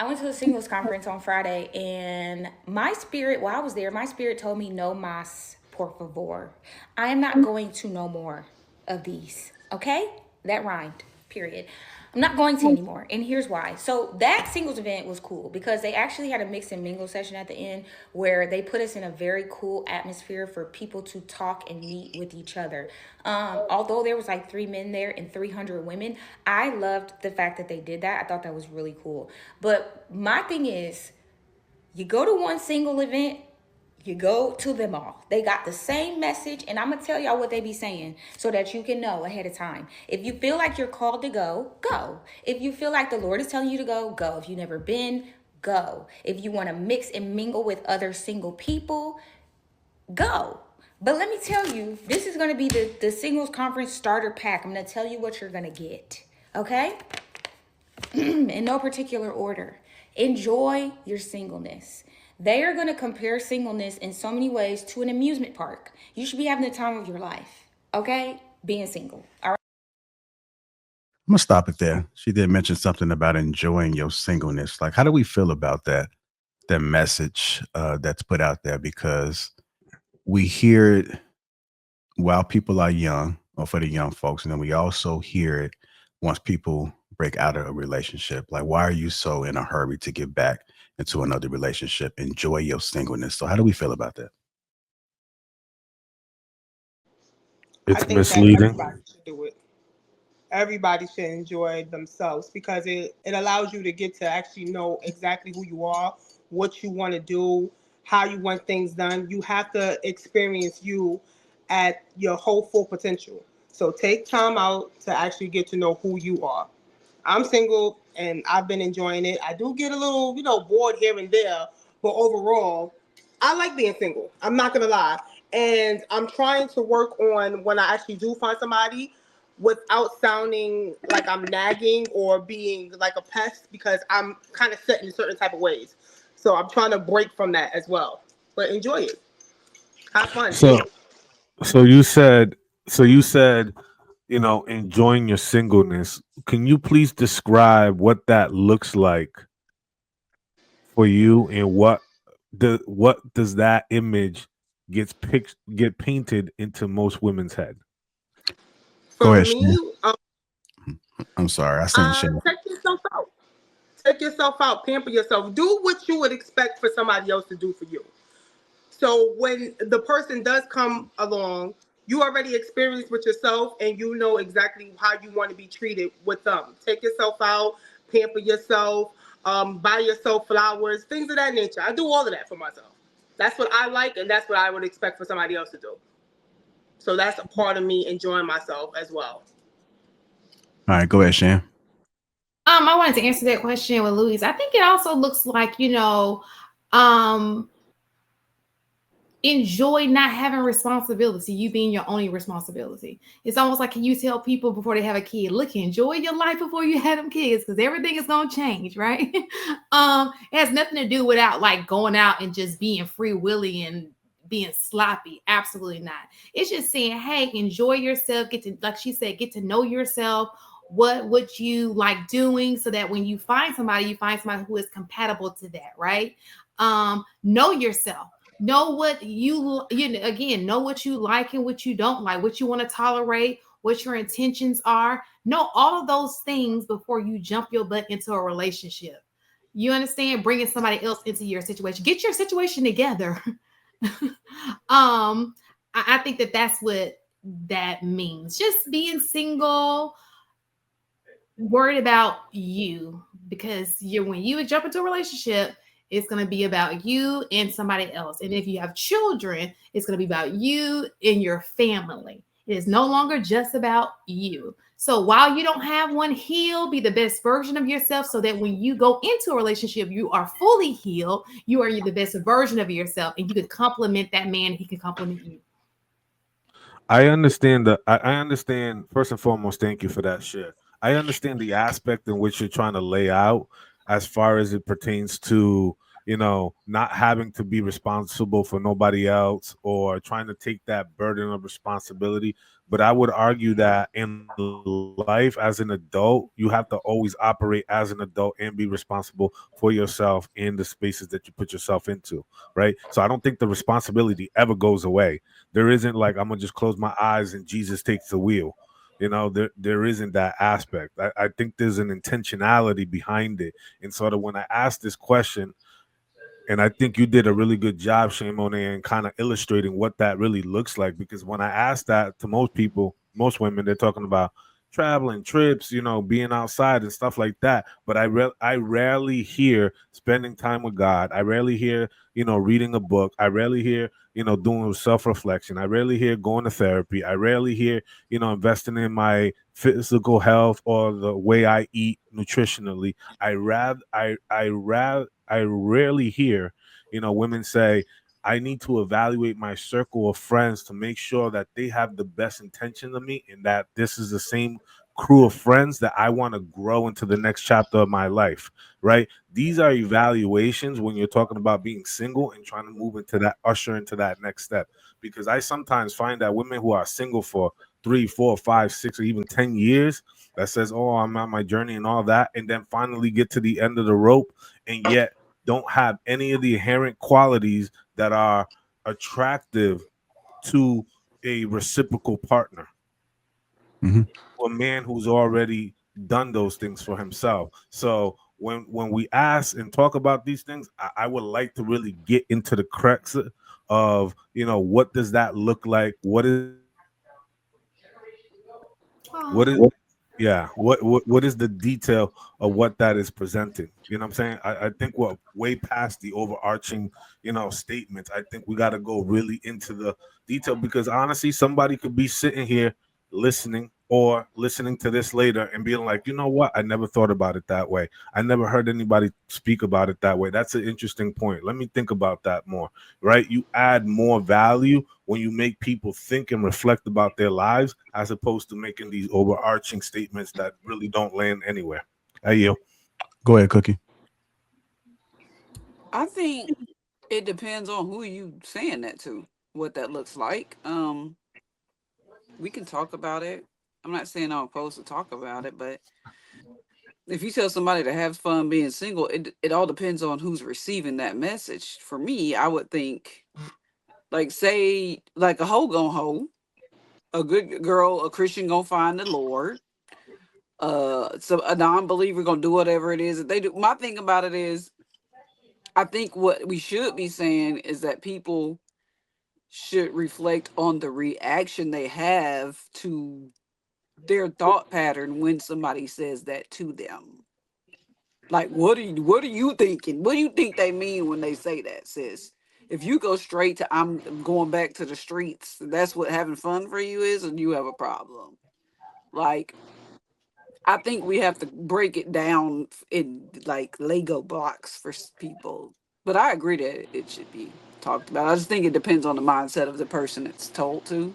I went to the singles conference on Friday, and my spirit, while I was there, my spirit told me, no mas, por favor. I am not going to no more of these. Okay? That rhymed, period. I'm not going to anymore. And here's why. So that singles event was cool because they actually had a mix and mingle session at the end where they put us in a very cool atmosphere for people to talk and meet with each other. Although there was like 3 men there and 300 women, I loved the fact that they did that. I thought that was really cool. But my thing is, you go to one single event, you go to them all. They got the same message, and I'm gonna tell y'all what they be saying so that you can know ahead of time. If you feel like you're called to go, go. If you feel like the Lord is telling you to go, go. If you've never been, go. If you want to mix and mingle with other single people, go. But let me tell you, this is going to be the singles conference starter pack. I'm going to tell you what you're going to get. Okay? In no particular order. Enjoy your singleness. They are going to compare singleness in so many ways to an amusement park. You should be having the time of your life. Okay? Being single. All right? I'm gonna stop it there. She did mention something about enjoying your singleness. Like, how do we feel about that message that's put out there? Because we hear it while people are young, or for the young folks, and then we also hear it once people break out of a relationship. Like, why are you so in a hurry to get back into another relationship? Enjoy your singleness. So, how do we feel about that? I It's think that everybody misleading. should do it. Everybody should enjoy themselves because it allows you to get to actually know exactly who you are, what you want to do, how you want things done. You have to experience you at your whole full potential. So take time out to actually get to know who you are. I'm single and I've been enjoying it. I do get a little, bored here and there, but overall, I like being single. I'm not gonna lie. And I'm trying to work on when I actually do find somebody without sounding like I'm nagging or being like a pest because I'm kind of set in certain type of ways. So I'm trying to break from that as well. But enjoy it. Have fun. So so you said so you said, enjoying your singleness. Can you please describe what that looks like for you, and what does that image get painted into most women's head? For Go ahead, me, Shan. I'm sorry. I seen Shan. take yourself out. Take yourself out. Pamper yourself. Do what you would expect for somebody else to do for you. So when the person does come along, you already experienced with yourself and you know exactly how you want to be treated with them. Take yourself out, pamper yourself, buy yourself flowers, things of that nature. I do all of that for myself. That's what I like and that's what I would expect for somebody else to do. So that's a part of me enjoying myself as well. All right, go ahead, Shan. I wanted to answer that question with Louise. I think it also looks like, um, enjoy not having responsibility, you being your only responsibility. It's almost like you tell people before they have a kid, look, enjoy your life before you have them kids, because everything is gonna change, right? It has nothing to do without like going out and just being free willy and being sloppy. Absolutely not. It's just saying, hey, enjoy yourself, get to, like she said, get to know yourself, what you like doing, so that when you find somebody who is compatible to that, right? Know yourself, know what again, know what you like and what you don't like, what you want to tolerate, what your intentions are. Know all of those things before you jump your butt into a relationship. You understand? Bringing somebody else into your situation, get your situation together. I think that that's what that means, just being single, worried about you, because when you jump into a relationship, it's going to be about you and somebody else. And if you have children, it's going to be about you and your family. It is no longer just about you. So while you don't have one, heal, be the best version of yourself, so that when you go into a relationship, you are fully healed. You are the best version of yourself, and you can compliment that man. He can compliment you. I understand. First and foremost, thank you for that share. I understand the aspect in which you're trying to lay out as far as it pertains to, not having to be responsible for nobody else or trying to take that burden of responsibility. But I would argue that in life as an adult, you have to always operate as an adult and be responsible for yourself in the spaces that you put yourself into, right? So I don't think the responsibility ever goes away. There isn't like I'm gonna just close my eyes and Jesus takes the wheel. There isn't that aspect. I think there's an intentionality behind it. And sort of when I asked this question, and I think you did a really good job, Shane Monet, in kind of illustrating what that really looks like. Because when I ask that to most people, most women, they're talking about traveling, trips, being outside and stuff like that. But I rarely hear spending time with God. I rarely hear, reading a book. I rarely hear, doing self-reflection. I rarely hear going to therapy. I rarely hear, investing in my physical health or the way I eat nutritionally. I rarely hear, women say, I need to evaluate my circle of friends to make sure that they have the best intention of me and that this is the same crew of friends that I want to grow into the next chapter of my life, right? These are evaluations when you're talking about being single and trying to move into that, usher into that next step. Because I sometimes find that women who are single for 3, 4, 5, 6, or even 10 years that says, oh, I'm on my journey and all that, and then finally get to the end of the rope and yet don't have any of the inherent qualities that are attractive to a reciprocal partner, Hmm. a man who's already done those things for himself. So when we ask and talk about these things, I would like to really get into the crux of what does that look like? What is Oh, Yeah, what is the detail of what that is presenting? You know what I'm saying? I think we're way past the overarching, statements. I think we got to go really into the detail because honestly, somebody could be sitting here listening or listening to this later and being like, you know what? I never thought about it that way. I never heard anybody speak about it that way. That's an interesting point. Let me think about that more, right? You add more value when you make people think and reflect about their lives as opposed to making these overarching statements that really don't land anywhere. Hey, you. Go ahead, Cookie. I think it depends on who you saying that to, what that looks like. We can talk about it. I'm not saying I'm opposed to talk about it, but if you tell somebody to have fun being single, it all depends on who's receiving that message. For me, I would think like say like a hoe gon' hoe, a good girl, a Christian gonna find the Lord. So a non-believer gonna do whatever it is that they do. My thing about it is, I think what we should be saying is that people should reflect on the reaction they have to their thought pattern when somebody says that to them. Like, what are you thinking? What do you think they mean when they say that, sis? If you go straight to I'm going back to the streets, that's what having fun for you is, and you have a problem. Like, I think we have to break it down in like Lego blocks for people. But I agree that it should be talked about. I just think it depends on the mindset of the person it's told to.